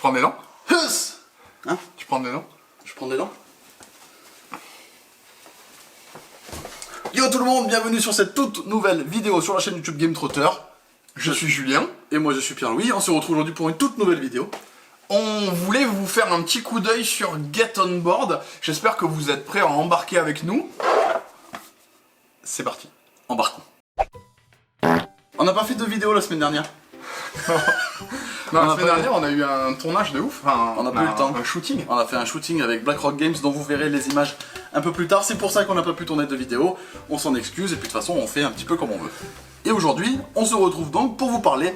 prends des dents? Hein? Tu prends des dents? Je prends des dents. Yo tout le monde, bienvenue sur cette toute nouvelle vidéo sur la chaîne YouTube Game Trotter. Je suis Julien. Et moi je suis Pierre-Louis, on se retrouve aujourd'hui pour une toute nouvelle vidéo. On voulait vous faire un petit coup d'œil sur Get On Board. J'espère que vous êtes prêts à embarquer avec nous. C'est parti. Embarquons. On n'a pas fait de vidéo la semaine dernière. Non, la semaine dernière, on a eu un tournage de ouf. Enfin, on n'a pas eu le temps. Un shooting. On a fait un shooting avec BlackRock Games dont vous verrez les images un peu plus tard. C'est pour ça qu'on n'a pas pu tourner de vidéo. On s'en excuse et puis de toute façon, on fait un petit peu comme on veut. Et aujourd'hui, on se retrouve donc pour vous parler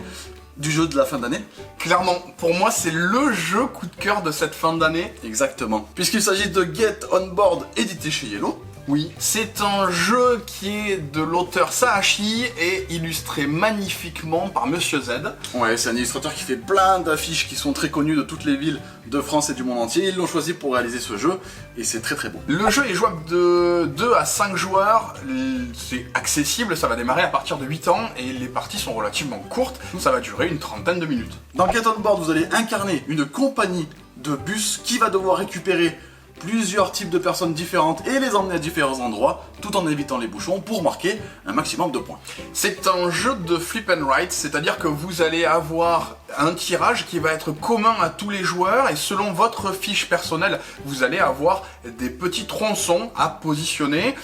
du jeu de la fin d'année. Clairement, pour moi, c'est le jeu coup de cœur de cette fin d'année. Exactement. Puisqu'il s'agit de Get On Board, édité chez Yellow. Oui, c'est un jeu qui est de l'auteur Sahashi et illustré magnifiquement par Monsieur Z. Ouais, c'est un illustrateur qui fait plein d'affiches qui sont très connues de toutes les villes de France et du monde entier. Ils l'ont choisi pour réaliser ce jeu et c'est très très beau. Le jeu est jouable de 2 à 5 joueurs, c'est accessible, ça va démarrer à partir de 8 ans et les parties sont relativement courtes, ça va durer une trentaine de minutes. Dans Get On Board, vous allez incarner une compagnie de bus qui va devoir récupérer plusieurs types de personnes différentes et les emmener à différents endroits tout en évitant les bouchons pour marquer un maximum de points. C'est un jeu de flip and write, c'est-à-dire que vous allez avoir un tirage qui va être commun à tous les joueurs et selon votre fiche personnelle, vous allez avoir des petits tronçons à positionner.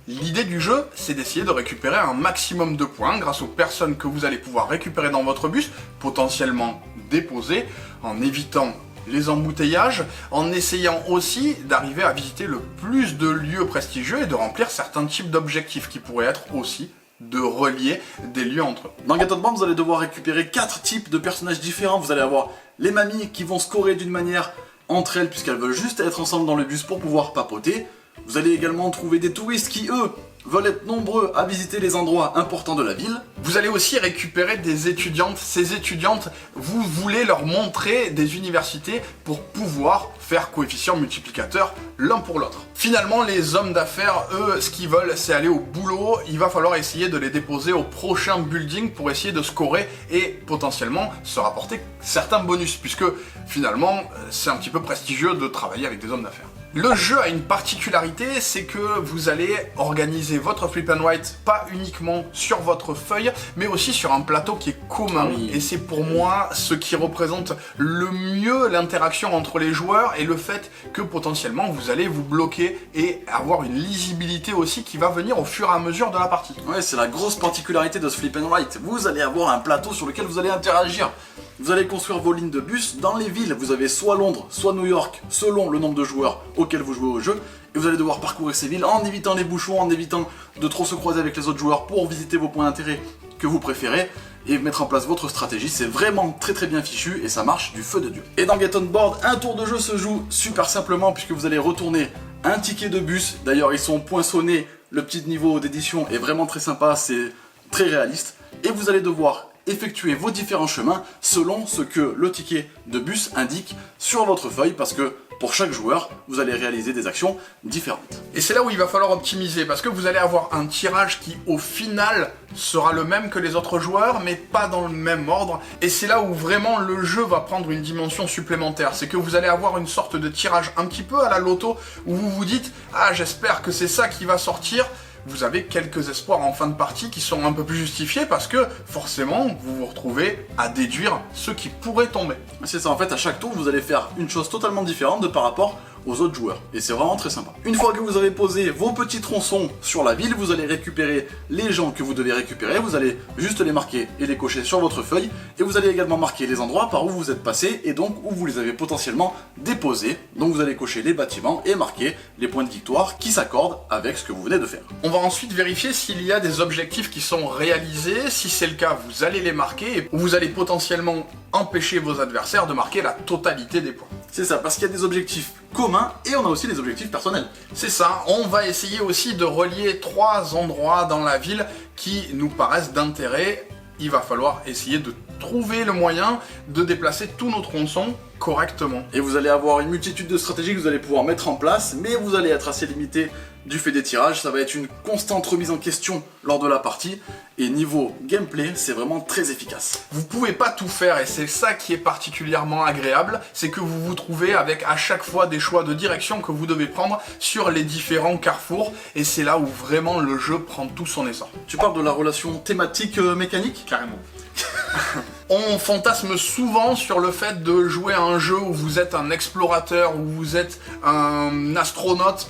L'idée du jeu, c'est d'essayer de récupérer un maximum de points grâce aux personnes que vous allez pouvoir récupérer dans votre bus, potentiellement déposer, en évitant les embouteillages, en essayant aussi d'arriver à visiter le plus de lieux prestigieux et de remplir certains types d'objectifs qui pourraient être aussi de relier des lieux entre eux. Dans Get On Board, vous allez devoir récupérer 4 types de personnages différents. Vous allez avoir les mamies qui vont scorer d'une manière entre elles puisqu'elles veulent juste être ensemble dans le bus pour pouvoir papoter. Vous allez également trouver des touristes qui, eux, veulent être nombreux à visiter les endroits importants de la ville. Vous allez aussi récupérer des étudiantes. Ces étudiantes, vous voulez leur montrer des universités pour pouvoir faire coefficient multiplicateur l'un pour l'autre. Finalement, les hommes d'affaires, eux, ce qu'ils veulent, c'est aller au boulot. Il va falloir essayer de les déposer au prochain building pour essayer de scorer et potentiellement se rapporter certains bonus, puisque finalement, c'est un petit peu prestigieux de travailler avec des hommes d'affaires. Le jeu a une particularité, c'est que vous allez organiser votre flip and write pas uniquement sur votre feuille, mais aussi sur un plateau qui est commun. Oui. Et c'est pour moi ce qui représente le mieux l'interaction entre les joueurs et le fait que potentiellement vous allez vous bloquer et avoir une lisibilité aussi qui va venir au fur et à mesure de la partie. Ouais, c'est la grosse particularité de ce flip and write. Vous allez avoir un plateau sur lequel vous allez interagir. Vous allez construire vos lignes de bus dans les villes. Vous avez soit Londres, soit New York, selon le nombre de joueurs auxquels vous jouez au jeu. Et vous allez devoir parcourir ces villes en évitant les bouchons, en évitant de trop se croiser avec les autres joueurs pour visiter vos points d'intérêt que vous préférez et mettre en place votre stratégie. C'est vraiment très très bien fichu et ça marche du feu de Dieu. Et dans Get On Board, un tour de jeu se joue super simplement puisque vous allez retourner un ticket de bus. D'ailleurs, ils sont poinçonnés. Le petit niveau d'édition est vraiment très sympa, c'est très réaliste. Et vous allez devoir effectuer vos différents chemins selon ce que le ticket de bus indique sur votre feuille parce que pour chaque joueur, vous allez réaliser des actions différentes. Et c'est là où il va falloir optimiser parce que vous allez avoir un tirage qui au final sera le même que les autres joueurs mais pas dans le même ordre et c'est là où vraiment le jeu va prendre une dimension supplémentaire. C'est que vous allez avoir une sorte de tirage un petit peu à la loto où vous vous dites « Ah j'espère que c'est ça qui va sortir ». Vous avez quelques espoirs en fin de partie qui sont un peu plus justifiés parce que forcément vous vous retrouvez à déduire ce qui pourrait tomber. C'est ça, en fait à chaque tour vous allez faire une chose totalement différente de par rapport aux autres joueurs et c'est vraiment très sympa. Une fois que vous avez posé vos petits tronçons sur la ville, vous allez récupérer les gens que vous devez récupérer, vous allez juste les marquer et les cocher sur votre feuille et vous allez également marquer les endroits par où vous êtes passé et donc où vous les avez potentiellement déposés. Donc vous allez cocher les bâtiments et marquer les points de victoire qui s'accordent avec ce que vous venez de faire. On va ensuite vérifier s'il y a des objectifs qui sont réalisés. Si c'est le cas, vous allez les marquer et vous allez potentiellement empêcher vos adversaires de marquer la totalité des points. C'est ça, parce qu'il y a des objectifs communs et on a aussi des objectifs personnels. C'est ça, on va essayer aussi de relier 3 endroits dans la ville qui nous paraissent d'intérêt. Il va falloir essayer de trouver le moyen de déplacer tous nos tronçons correctement. Et vous allez avoir une multitude de stratégies que vous allez pouvoir mettre en place, mais vous allez être assez limité du fait des tirages. Ça va être une constante remise en question lors de la partie. Et niveau gameplay, c'est vraiment très efficace. Vous pouvez pas tout faire et c'est ça qui est particulièrement agréable, c'est que vous vous trouvez avec à chaque fois des choix de direction que vous devez prendre sur les différents carrefours et c'est là où vraiment le jeu prend tout son essor. Tu parles de la relation thématique-mécanique ? Carrément. On fantasme souvent sur le fait de jouer à un jeu où vous êtes un explorateur, où vous êtes un astronaute.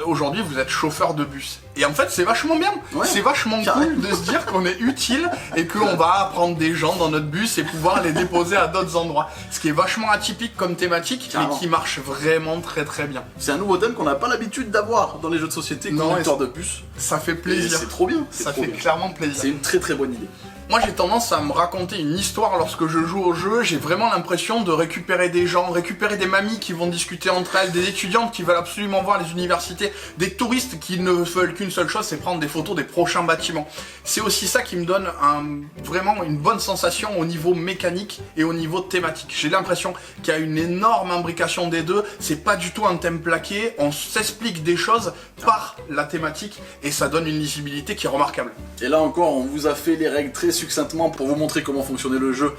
Aujourd'hui, vous êtes chauffeur de bus. Et en fait, c'est vachement bien. Ouais, c'est vachement cool de se dire qu'on est utile et qu'on va apprendre des gens dans notre bus et pouvoir les déposer à d'autres endroits. Ce qui est vachement atypique comme thématique, Carrément. mais qui marche vraiment très très bien. C'est un nouveau thème qu'on n'a pas l'habitude d'avoir dans les jeux de société, Non, conducteur de bus. Ça fait Et plaisir. c'est trop bien. Ça trop fait bien. clairement plaisir. C'est une très très bonne idée. Moi j'ai tendance à me raconter une histoire lorsque je joue au jeu, j'ai vraiment l'impression de récupérer des gens, récupérer des mamies qui vont discuter entre elles, des étudiantes qui veulent absolument voir les universités, des touristes qui ne veulent qu'une seule chose, c'est prendre des photos des prochains bâtiments. C'est aussi ça qui me donne vraiment une bonne sensation au niveau mécanique et au niveau thématique. J'ai l'impression qu'il y a une énorme imbrication des deux, c'est pas du tout un thème plaqué, on s'explique des choses par la thématique et ça donne une lisibilité qui est remarquable. Et là encore, on vous a fait les règles très succinctement pour vous montrer comment fonctionnait le jeu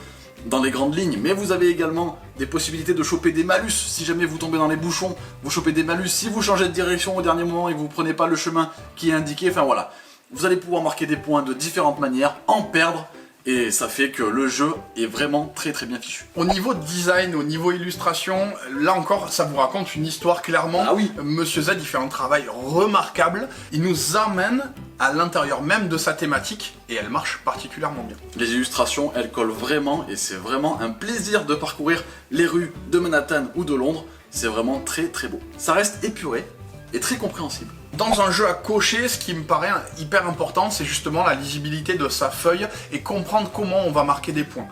dans les grandes lignes, mais vous avez également des possibilités de choper des malus si jamais vous tombez dans les bouchons, vous chopez des malus si vous changez de direction au dernier moment et que vous prenez pas le chemin qui est indiqué, enfin voilà. Vous allez pouvoir marquer des points de différentes manières, en perdre, et ça fait que le jeu est vraiment très très bien fichu. Au niveau design, au niveau illustration, là encore, ça vous raconte une histoire clairement. Ah oui. Monsieur Z, il fait un travail remarquable. Il nous emmène à l'intérieur même de sa thématique et elle marche particulièrement bien. Les illustrations, elles collent vraiment et c'est vraiment un plaisir de parcourir les rues de Manhattan ou de Londres. C'est vraiment très très beau. Ça reste épuré et très compréhensible. Dans un jeu à cocher, ce qui me paraît hyper important, c'est justement la lisibilité de sa feuille et comprendre comment on va marquer des points.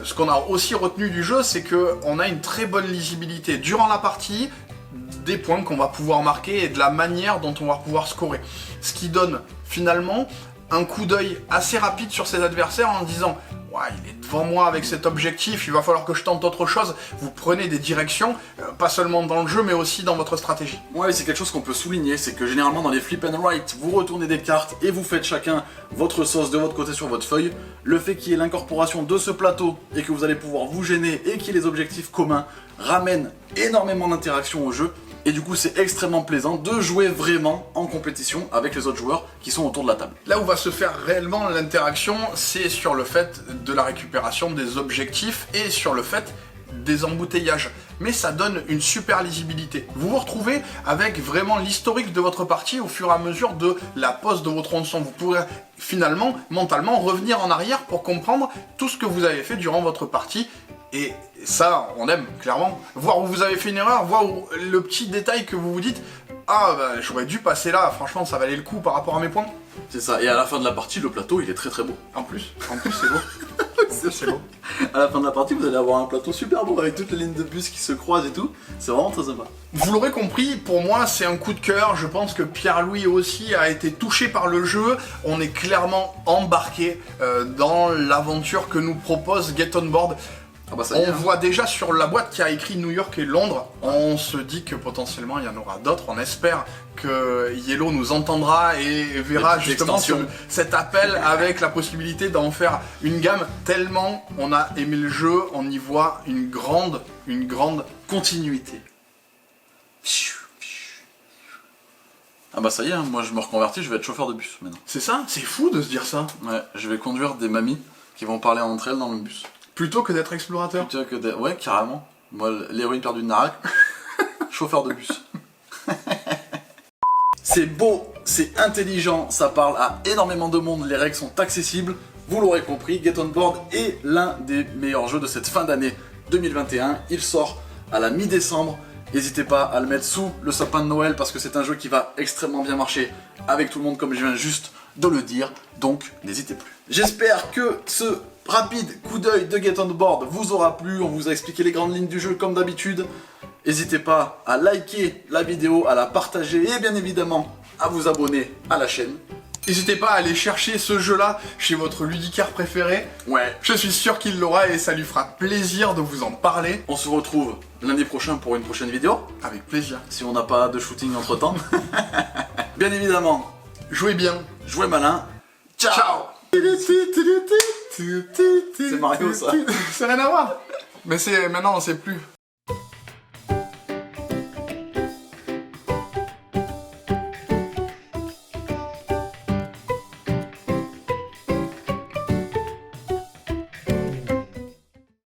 Ce qu'on a aussi retenu du jeu, c'est qu'on a une très bonne lisibilité durant la partie des points qu'on va pouvoir marquer et de la manière dont on va pouvoir scorer. Ce qui donne finalement un coup d'œil assez rapide sur ses adversaires en disant « Ouais, il est devant moi avec cet objectif, il va falloir que je tente autre chose ». Vous prenez des directions, pas seulement dans le jeu, mais aussi dans votre stratégie. Ouais, c'est quelque chose qu'on peut souligner, c'est que généralement dans les flip and write, vous retournez des cartes et vous faites chacun votre sauce de votre côté sur votre feuille. Le fait qu'il y ait l'incorporation de ce plateau et que vous allez pouvoir vous gêner et qu'il y ait les objectifs communs ramène énormément d'interaction au jeu. Et du coup, c'est extrêmement plaisant de jouer vraiment en compétition avec les autres joueurs qui sont autour de la table. Là où va se faire réellement l'interaction, c'est sur le fait de la récupération des objectifs et sur le fait des embouteillages. Mais ça donne une super lisibilité. Vous vous retrouvez avec vraiment l'historique de votre partie au fur et à mesure de la pose de votre tronçon. Vous pourrez finalement, mentalement, revenir en arrière pour comprendre tout ce que vous avez fait durant votre partie. Et ça, on aime, clairement. Voir où vous avez fait une erreur, voir où le petit détail que vous vous dites « Ah, bah, j'aurais dû passer là, franchement, ça valait le coup par rapport à mes points. » C'est ça, et à la fin de la partie, le plateau, il est très très beau. En plus, c'est beau. C'est beau. À la fin de la partie, vous allez avoir un plateau super beau avec toutes les lignes de bus qui se croisent et tout. C'est vraiment très sympa. Vous l'aurez compris, pour moi c'est un coup de cœur, je pense que Pierre-Louis aussi a été touché par le jeu, on est clairement embarqué dans l'aventure que nous propose Get On Board. Ah bah ça y est, On voit déjà sur la boîte qui a écrit New York et Londres, on se dit que potentiellement il y en aura d'autres, on espère que Yellow nous entendra et verra justement cet appel avec la possibilité d'en faire une gamme, tellement on a aimé le jeu, on y voit une grande continuité. Ah bah ça y est, moi je me reconvertis, je vais être chauffeur de bus maintenant. C'est ça, c'est fou de se dire ça. Ouais, je vais conduire des mamies qui vont parler entre elles dans le bus. Plutôt que d'être explorateur. Plutôt que ouais, carrément. Moi, l'héroïne perdue de Narak, chauffeur de bus. C'est beau, c'est intelligent, ça parle à énormément de monde, les règles sont accessibles. Vous l'aurez compris, Get On Board est l'un des meilleurs jeux de cette fin d'année 2021. Il sort à la mi-décembre. N'hésitez pas à le mettre sous le sapin de Noël parce que c'est un jeu qui va extrêmement bien marcher avec tout le monde comme je viens juste de le dire. Donc, n'hésitez plus. J'espère que ce rapide coup d'œil de Get On Board vous aura plu. On vous a expliqué les grandes lignes du jeu comme d'habitude. N'hésitez pas à liker la vidéo, à la partager et bien évidemment à vous abonner à la chaîne. N'hésitez pas à aller chercher ce jeu-là chez votre ludicaire préféré. Ouais. Je suis sûr qu'il l'aura et ça lui fera plaisir de vous en parler. On se retrouve lundi prochain pour une prochaine vidéo. Avec plaisir. Si on n'a pas de shooting entre temps. Bien évidemment, Jouez bien. jouez malin. Ciao, Ciao. C'est Mario ça. C'est rien à voir. Mais maintenant on sait plus.